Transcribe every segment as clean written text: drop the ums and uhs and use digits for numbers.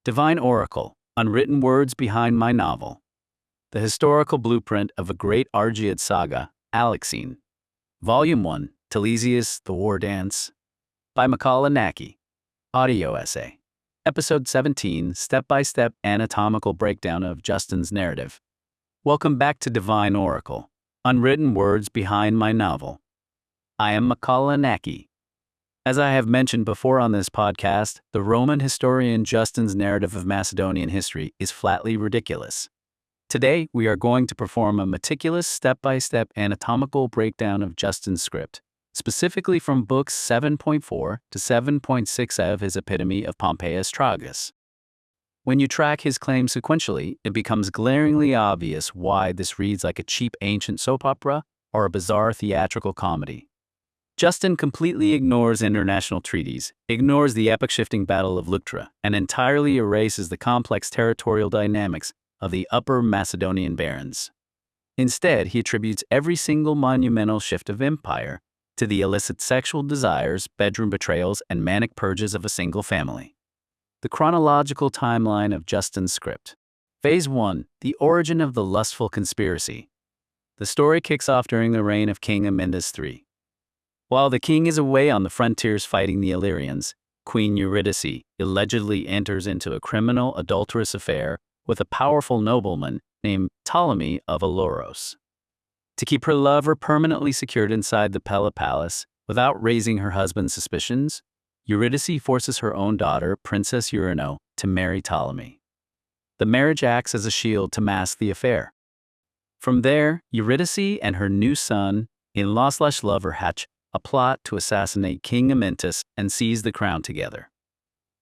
Divine Oracle, Unwritten Words Behind My Novel. The Historical Blueprint of a Great Argead Saga, ALEXEIN. Volume 1, Telesias, The War Dance. By Makāula Nakae. Audio Essay. Episode 17, Step-by-Step Anatomical Breakdown of Justin's Narrative. Welcome back to Divine Oracle, Unwritten Words Behind My Novel. I am Makāula Nakae. As I have mentioned before on this podcast, the Roman historian Justin's narrative of Macedonian history is flatly ridiculous. Today, we are going to perform a meticulous step-by-step anatomical breakdown of Justin's script, specifically from books 7.4 to 7.6 of his Epitome of Pompeius Tragus. When you track his claims sequentially, it becomes glaringly obvious why this reads like a cheap ancient soap opera or a bizarre theatrical comedy. Justin completely ignores international treaties, ignores the epoch-shifting Battle of Leuctra, and entirely erases the complex territorial dynamics of the Upper Macedonian barons. Instead, he attributes every single monumental shift of empire to the illicit sexual desires, bedroom betrayals, and manic purges of a single family. The chronological timeline of Justin's script. Phase 1. The origin of the lustful conspiracy. The story kicks off during the reign of King Amyntas III. While the king is away on the frontiers fighting the Illyrians, Queen Eurydice allegedly enters into a criminal adulterous affair with a powerful nobleman named Ptolemy of Alouros. To keep her lover permanently secured inside the Pella Palace without raising her husband's suspicions, Eurydice forces her own daughter, Princess Eurino, to marry Ptolemy. The marriage acts as a shield to mask the affair. From there, Eurydice and her new son-in-law/lover hatch a plot to assassinate King Amyntas and seize the crown together.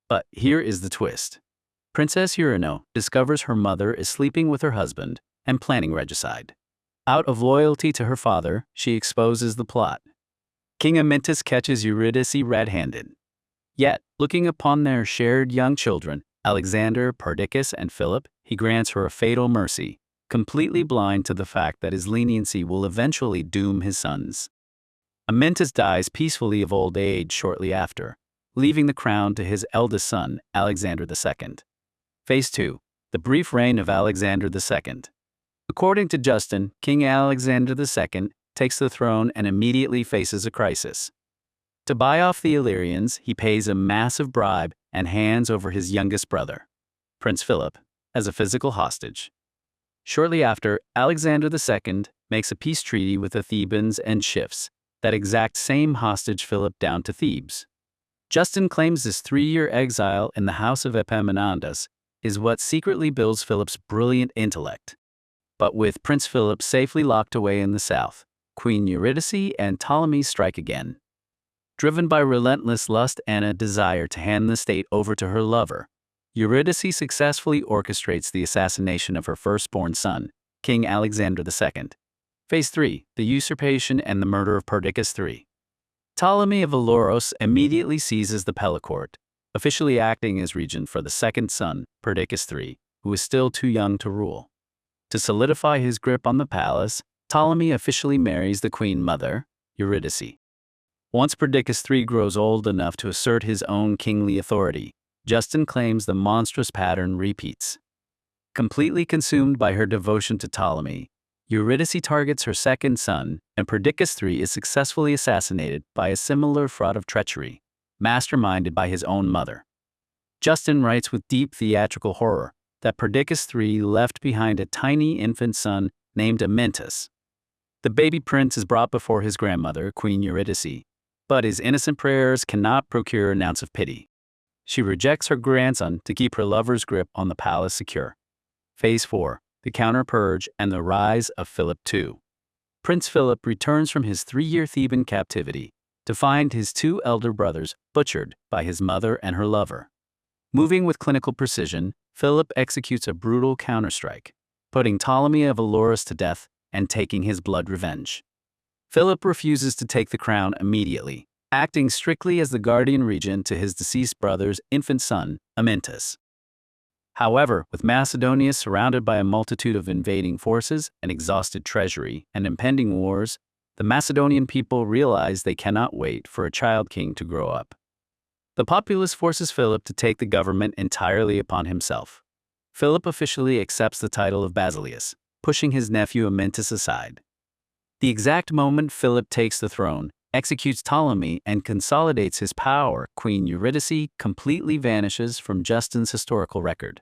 But here is the twist. Princess Eurino discovers her mother is sleeping with her husband and planning regicide. Out of loyalty to her father, she exposes the plot. King Amyntas catches Eurydice red-handed. Yet, looking upon their shared young children, Alexander, Perdiccas, and Philip, he grants her a fatal mercy, completely blind to the fact that his leniency will eventually doom his sons. Amyntas dies peacefully of old age shortly after, leaving the crown to his eldest son, Alexander II. Phase 2. The brief reign of Alexander II. According to Justin, King Alexander II takes the throne and immediately faces a crisis. To buy off the Illyrians, he pays a massive bribe and hands over his youngest brother, Prince Philip, as a physical hostage. Shortly after, Alexander II makes a peace treaty with the Thebans and shifts that exact same hostage Philip down to Thebes. Justin claims this 3-year exile in the house of Epaminondas is what secretly builds Philip's brilliant intellect. But with Prince Philip safely locked away in the south, Queen Eurydice and Ptolemy strike again. Driven by relentless lust and a desire to hand the state over to her lover, Eurydice successfully orchestrates the assassination of her firstborn son, King Alexander II. Phase 3. The usurpation and the murder of Perdiccas III. Ptolemy of Alouros immediately seizes the Pella court, officially acting as regent for the second son, Perdiccas III, who is still too young to rule. To solidify his grip on the palace, Ptolemy officially marries the queen mother, Eurydice. Once Perdiccas III grows old enough to assert his own kingly authority, Justin claims the monstrous pattern repeats. Completely consumed by her devotion to Ptolemy, Eurydice targets her second son, and Perdiccas III is successfully assassinated by a similar fraud of treachery, masterminded by his own mother. Justin writes with deep theatrical horror that Perdiccas III left behind a tiny infant son named Amyntas. The baby prince is brought before his grandmother, Queen Eurydice, but his innocent prayers cannot procure an ounce of pity. She rejects her grandson to keep her lover's grip on the palace secure. Phase 4. The counter-purge and the rise of Philip II. Prince Philip returns from his 3-year Theban captivity to find his 2 elder brothers butchered by his mother and her lover. Moving with clinical precision, Philip executes a brutal counterstrike, putting Ptolemy of Alouros to death and taking his blood revenge. Philip refuses to take the crown immediately, acting strictly as the guardian regent to his deceased brother's infant son, Amyntas. However, with Macedonia surrounded by a multitude of invading forces, an exhausted treasury, and impending wars, the Macedonian people realize they cannot wait for a child king to grow up. The populace forces Philip to take the government entirely upon himself. Philip officially accepts the title of Basileus, pushing his nephew Amyntas aside. The exact moment Philip takes the throne, executes Ptolemy, and consolidates his power, Queen Eurydice completely vanishes from Justin's historical record.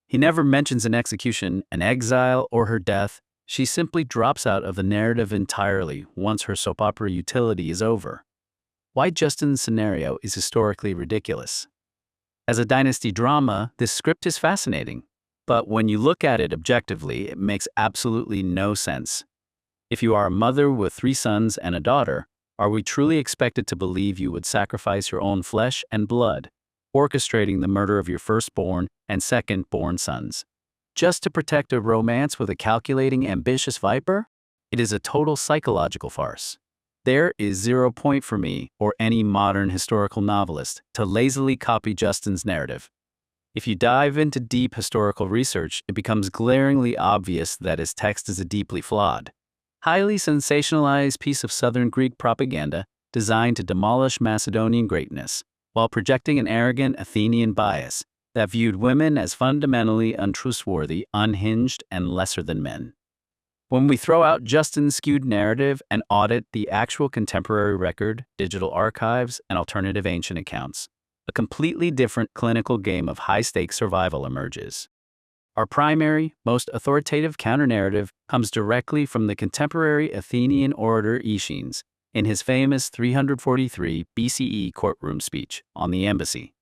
He never mentions an execution, an exile, or her death. She simply drops out of the narrative entirely once her soap opera utility is over. Why Justin's scenario is historically ridiculous. As a dynasty drama, this script is fascinating. But when you look at it objectively, it makes absolutely no sense. If you are a mother with 3 sons and a daughter, are we truly expected to believe you would sacrifice your own flesh and blood, orchestrating the murder of your firstborn and second-born sons, just to protect a romance with a calculating, ambitious viper? It is a total psychological farce. There is 0 point for me or any modern historical novelist to lazily copy Justin's narrative. If you dive into deep historical research, it becomes glaringly obvious that his text is deeply flawed. Highly sensationalized piece of Southern Greek propaganda designed to demolish Macedonian greatness, while projecting an arrogant Athenian bias that viewed women as fundamentally untrustworthy, unhinged, and lesser than men. When we throw out Justin's skewed narrative and audit the actual contemporary record, digital archives, and alternative ancient accounts, a completely different clinical game of high-stakes survival emerges. Our primary, most authoritative counter-narrative comes directly from the contemporary Athenian orator Aeschines in his famous 343 BCE courtroom speech on the embassy.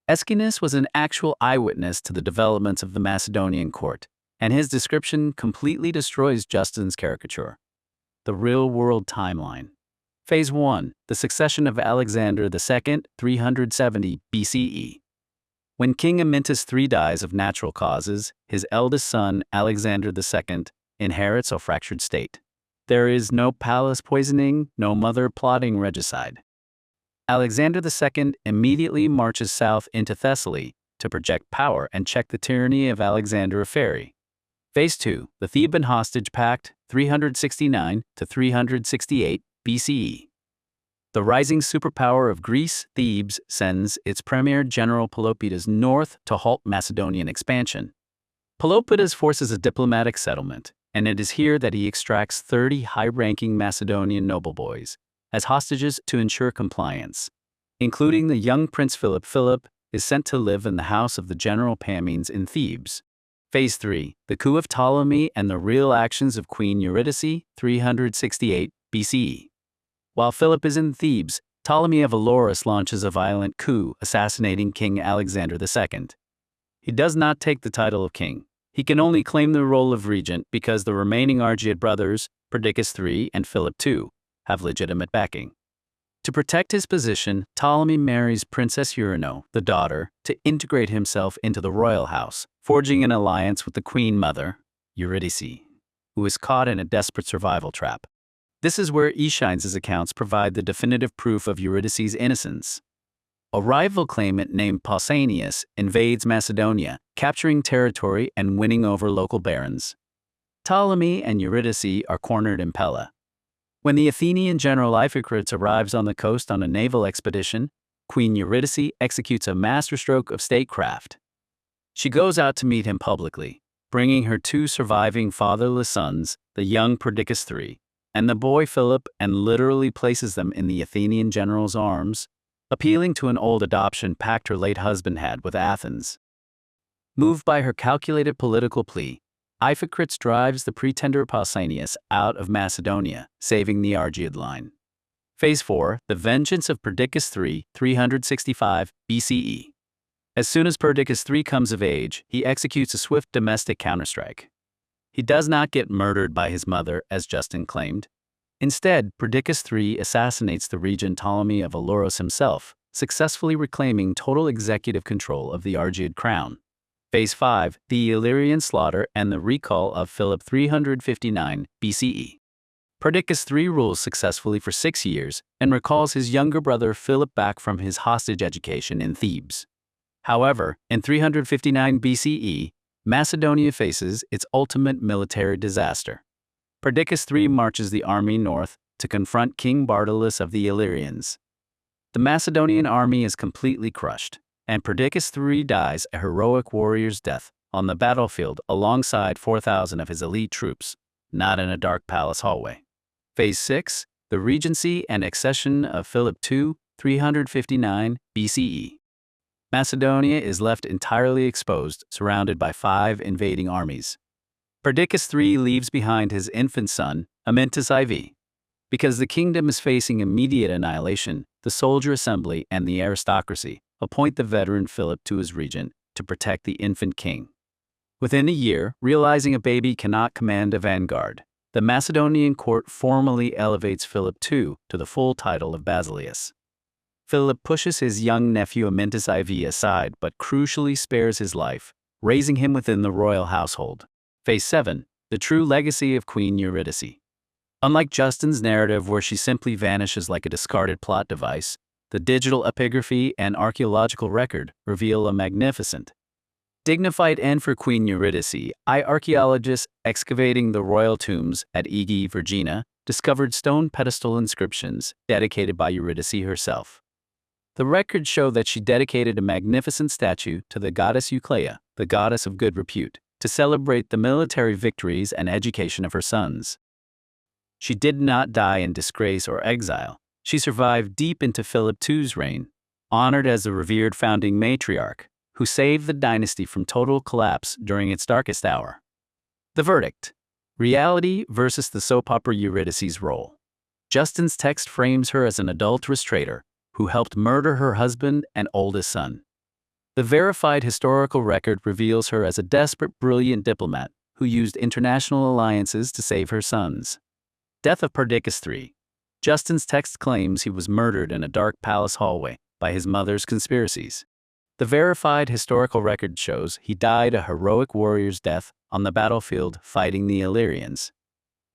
Aeschines was an actual eyewitness to the developments of the Macedonian court, and his description completely destroys Justin's caricature. The real-world timeline. Phase 1. The succession of Alexander II, 370 BCE. When King Amyntas III dies of natural causes, his eldest son, Alexander II, inherits a fractured state. There is no palace poisoning, no mother plotting regicide. Alexander II immediately marches south into Thessaly to project power and check the tyranny of Alexander of Pherae. Phase 2. The Theban Hostage Pact, 369 to 368 BCE. The rising superpower of Greece, Thebes, sends its premier general Pelopidas north to halt Macedonian expansion. Pelopidas forces a diplomatic settlement, and it is here that he extracts 30 high-ranking Macedonian nobleboys as hostages to ensure compliance, including the young Prince Philip. Philip is sent to live in the house of the general Pamines in Thebes. Phase 3. The coup of Ptolemy and the real actions of Queen Eurydice, 368 BCE. While Philip is in Thebes, Ptolemy of Elorus launches a violent coup, assassinating King Alexander II. He does not take the title of king. He can only claim the role of regent because the remaining Argead brothers, Perdiccas III and Philip II, have legitimate backing. To protect his position, Ptolemy marries Princess Eurino, the daughter, to integrate himself into the royal house, forging an alliance with the queen mother, Eurydice, who is caught in a desperate survival trap. This is where Aeschines' accounts provide the definitive proof of Eurydice's innocence. A rival claimant named Pausanias invades Macedonia, capturing territory and winning over local barons. Ptolemy and Eurydice are cornered in Pella. When the Athenian general Iphicrates arrives on the coast on a naval expedition, Queen Eurydice executes a masterstroke of statecraft. She goes out to meet him publicly, bringing her 2 surviving fatherless sons, the young Perdiccas III and the boy Philip, and literally places them in the Athenian general's arms, appealing to an old adoption pact her late husband had with Athens. Moved by her calculated political plea, Iphicrates drives the pretender Pausanias out of Macedonia, saving the Argead line. Phase 4. The vengeance of Perdiccas III, 365 BCE. As soon as Perdiccas III comes of age, he executes a swift domestic counterstrike. He does not get murdered by his mother, as Justin claimed. Instead, Perdiccas III assassinates the regent Ptolemy of Elorus himself, successfully reclaiming total executive control of the Argead crown. Phase 5. The Illyrian slaughter and the recall of Philip, 359 BCE. Perdiccas III rules successfully for 6 years and recalls his younger brother Philip back from his hostage education in Thebes. However, in 359 BCE, Macedonia faces its ultimate military disaster. Perdiccas III marches the army north to confront King Bartolus of the Illyrians. The Macedonian army is completely crushed, and Perdiccas III dies a heroic warrior's death on the battlefield alongside 4,000 of his elite troops, not in a dark palace hallway. Phase 6, the regency and accession of Philip II, 359 BCE. Macedonia is left entirely exposed, surrounded by 5 invading armies. Perdiccas III leaves behind his infant son, Amyntas IV. Because the kingdom is facing immediate annihilation, the soldier assembly and the aristocracy appoint the veteran Philip to his regent to protect the infant king. Within a year, realizing a baby cannot command a vanguard, the Macedonian court formally elevates Philip II to the full title of Basileus. Philip pushes his young nephew Amyntas IV aside but crucially spares his life, raising him within the royal household. Phase 7, the true legacy of Queen Eurydice. Unlike Justin's narrative where she simply vanishes like a discarded plot device, the digital epigraphy and archaeological record reveal a magnificent, dignified end for Queen Eurydice. Archaeologists excavating the royal tombs at Aegae, Virginia, discovered stone pedestal inscriptions dedicated by Eurydice herself. The records show that she dedicated a magnificent statue to the goddess Eucleia, the goddess of good repute, to celebrate the military victories and education of her sons. She did not die in disgrace or exile. She survived deep into Philip II's reign, honored as a revered founding matriarch, who saved the dynasty from total collapse during its darkest hour. The verdict: reality versus the soap opera Eurydice's role. Justin's text frames her as an adulterous traitor who helped murder her husband and oldest son. The verified historical record reveals her as a desperate, brilliant diplomat who used international alliances to save her sons. Death of Perdiccas III. Justin's text claims he was murdered in a dark palace hallway by his mother's conspiracies. The verified historical record shows he died a heroic warrior's death on the battlefield fighting the Illyrians.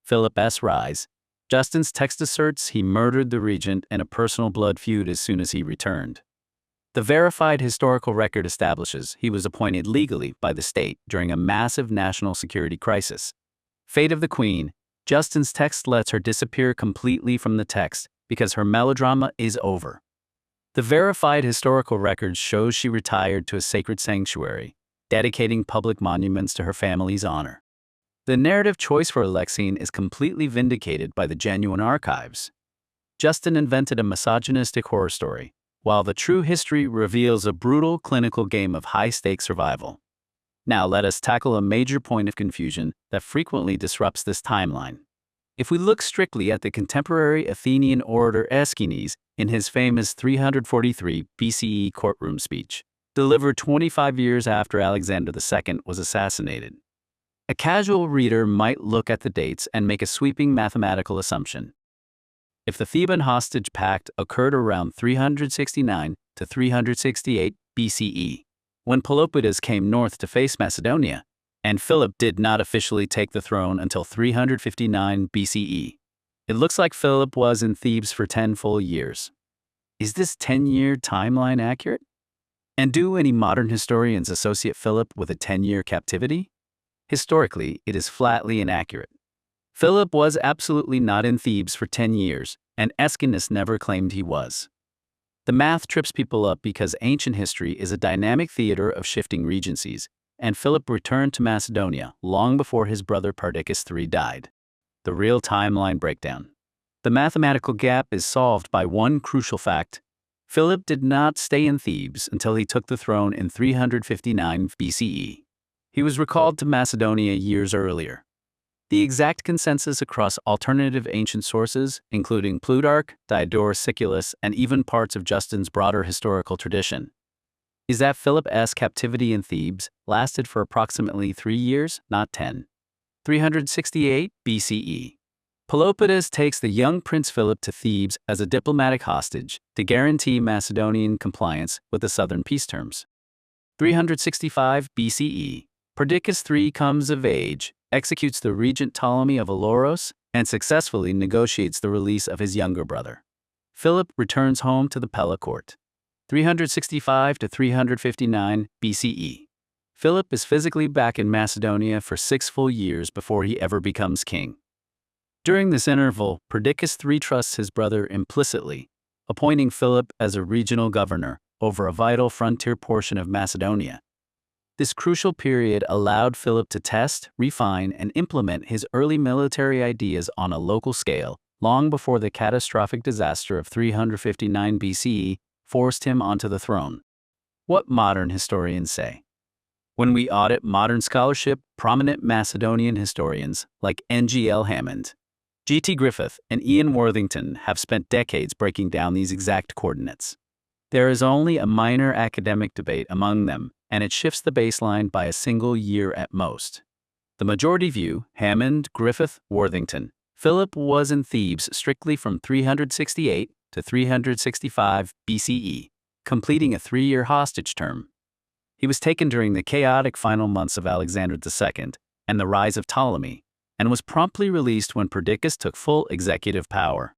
Philip's rise. Justin's text asserts he murdered the regent in a personal blood feud as soon as he returned. The verified historical record establishes he was appointed legally by the state during a massive national security crisis. Fate of the Queen. Justin's text lets her disappear completely from the text because her melodrama is over. The verified historical record shows she retired to a sacred sanctuary, dedicating public monuments to her family's honor. The narrative choice for ALEXEIN is completely vindicated by the genuine archives. Justin invented a misogynistic horror story, while the true history reveals a brutal clinical game of high-stakes survival. Now let us tackle a major point of confusion that frequently disrupts this timeline. If we look strictly at the contemporary Athenian orator Aeschines in his famous 343 BCE courtroom speech, delivered 25 years after Alexander II was assassinated, a casual reader might look at the dates and make a sweeping mathematical assumption. If the Theban hostage pact occurred around 369 to 368 BCE, when Pelopidas came north to face Macedonia, and Philip did not officially take the throne until 359 BCE, it looks like Philip was in Thebes for 10 full years. Is this 10-year timeline accurate? And do any modern historians associate Philip with a 10-year captivity? Historically, it is flatly inaccurate. Philip was absolutely not in Thebes for 10 years, and Aeschines never claimed he was. The math trips people up because ancient history is a dynamic theater of shifting regencies, and Philip returned to Macedonia long before his brother Perdiccas III died. The real timeline breakdown. The mathematical gap is solved by one crucial fact. Philip did not stay in Thebes until he took the throne in 359 BCE. He was recalled to Macedonia years earlier. The exact consensus across alternative ancient sources, including Plutarch, Diodorus Siculus, and even parts of Justin's broader historical tradition, is that Philip's captivity in Thebes lasted for approximately 3 years, not 10. 368 BCE. Pelopidas takes the young Prince Philip to Thebes as a diplomatic hostage to guarantee Macedonian compliance with the southern peace terms. 365 BCE. Perdiccas III comes of age, executes the regent Ptolemy of Alouros, and successfully negotiates the release of his younger brother. Philip returns home to the Pella court. 365 to 359 BCE. Philip is physically back in Macedonia for 6 full years before he ever becomes king. During this interval, Perdiccas III trusts his brother implicitly, appointing Philip as a regional governor over a vital frontier portion of Macedonia. This crucial period allowed Philip to test, refine, and implement his early military ideas on a local scale, long before the catastrophic disaster of 359 BCE forced him onto the throne. What modern historians say. When we audit modern scholarship, prominent Macedonian historians like N.G.L. Hammond, G.T. Griffith, and Ian Worthington have spent decades breaking down these exact coordinates. There is only a minor academic debate among them, and it shifts the baseline by a single year at most. The majority view, Hammond, Griffith, Worthington, Philip was in Thebes strictly from 368 to 365 BCE, completing a 3-year hostage term. He was taken during the chaotic final months of Alexander II and the rise of Ptolemy, and was promptly released when Perdiccas took full executive power.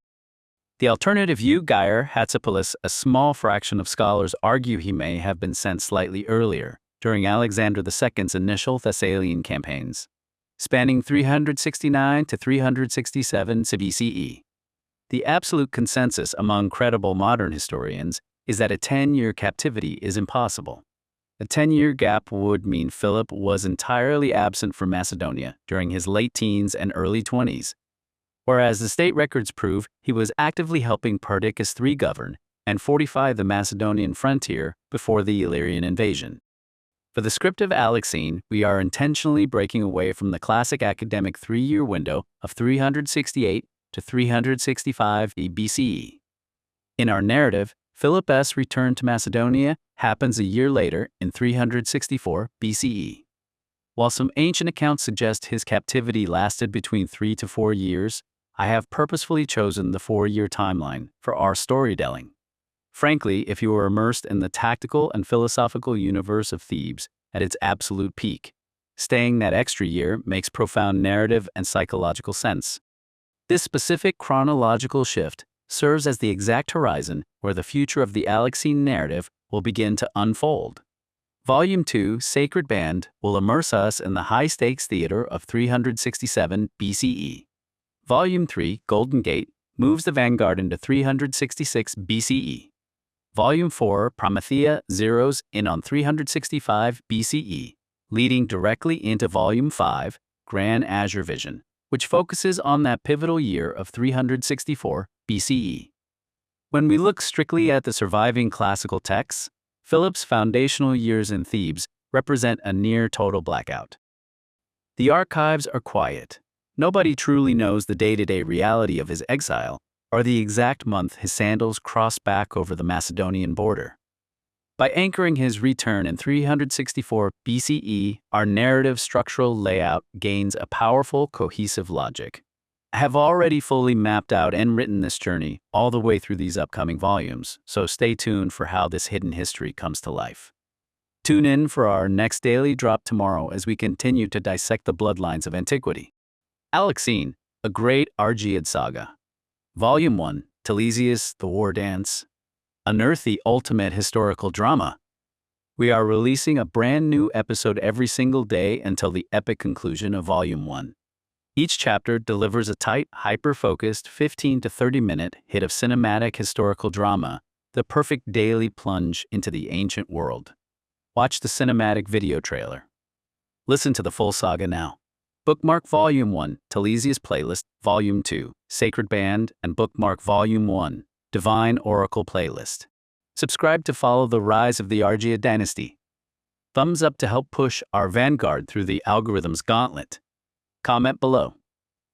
The alternative view, Geyer Hatzipoulos, a small fraction of scholars argue he may have been sent slightly earlier, during Alexander II's initial Thessalian campaigns, spanning 369 to 367 BCE. The absolute consensus among credible modern historians is that a 10-year captivity is impossible. A 10-year gap would mean Philip was entirely absent from Macedonia during his late teens and early 20s, whereas the state records prove he was actively helping Perdiccas III govern and fortify the Macedonian frontier before the Illyrian invasion. For the script of ALEXEIN, we are intentionally breaking away from the classic academic 3-year window of 368 to 365 BCE. In our narrative, Philip's return to Macedonia happens a year later in 364 BCE. While some ancient accounts suggest his captivity lasted between 3 to 4 years, I have purposefully chosen the 4-year timeline for our storytelling. Frankly, if you are immersed in the tactical and philosophical universe of Thebes at its absolute peak, staying that extra year makes profound narrative and psychological sense. This specific chronological shift serves as the exact horizon where the future of the ALEXEIN narrative will begin to unfold. Volume 2, Sacred Band, will immerse us in the high-stakes theater of 367 BCE. Volume 3, Golden Gate, moves the vanguard into 366 BCE. Volume 4, Promethea, zeroes in on 365 BCE, leading directly into Volume 5, Grand Azure Vision, which focuses on that pivotal year of 364 BCE. When we look strictly at the surviving classical texts, Philip's foundational years in Thebes represent a near-total blackout. The archives are quiet. Nobody truly knows the day-to-day reality of his exile or the exact month his sandals crossed back over the Macedonian border. By anchoring his return in 364 BCE, our narrative structural layout gains a powerful, cohesive logic. I have already fully mapped out and written this journey all the way through these upcoming volumes, so stay tuned for how this hidden history comes to life. Tune in for our next daily drop tomorrow as we continue to dissect the bloodlines of antiquity. ALEXEIN, a great Argead saga. Volume 1, Telesias, the War Dance. Unearth, the ultimate historical drama. We are releasing a brand new episode every single day until the epic conclusion of Volume 1. Each chapter delivers a tight, hyper-focused 15 to 30-minute hit of cinematic historical drama, the perfect daily plunge into the ancient world. Watch the cinematic video trailer. Listen to the full saga now. Bookmark Volume 1, Telesias Playlist, Volume 2, Sacred Band, and bookmark Volume 1, Divine Oracle Playlist. Subscribe to follow the rise of the Argead dynasty. Thumbs up to help push our vanguard through the algorithm's gauntlet. Comment below.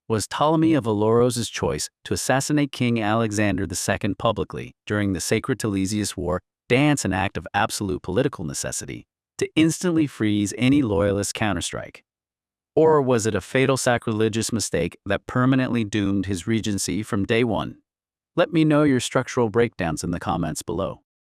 Was Ptolemy of Eloros's choice to assassinate King Alexander II publicly during the Sacred Telesias War dance an act of absolute political necessity to instantly freeze any loyalist counterstrike? Or was it a fatal sacrilegious mistake that permanently doomed his regency from day one? Let me know your structural breakdowns in the comments below.